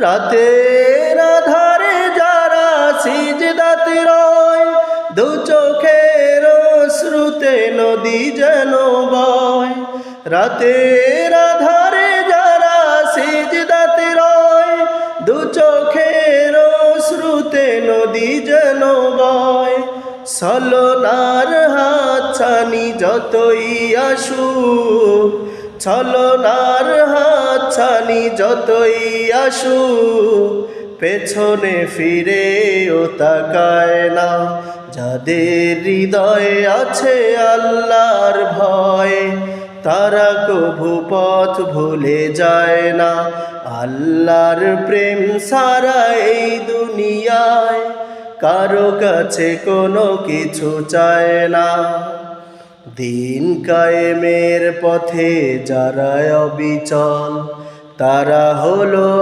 রাতের আধারে যারা সিজদাতে রয়, দু চোখের অশ্রুতে নদী যেন বয়। রাতের আধারে যারা সিজদাতে রয়, দু চোখের অশ্রুতে নদী যেন বয়। ছলনার হাতছানি যতই আসুক, ছলনার হাতছানি যতই আসুক, পেছনে ফিরেও তাকায় না। যাদের হৃদয়ে আছে আল্লাহর ভয়, তারা কভু পথ ভুলে যায় না। আল্লাহর প্রেম ছাড়া এই দুনিয়ায় কারো কাছে কোনো কিছু চায় না। দিন কায়েমের পথে যারা অবিচল, তারা হলো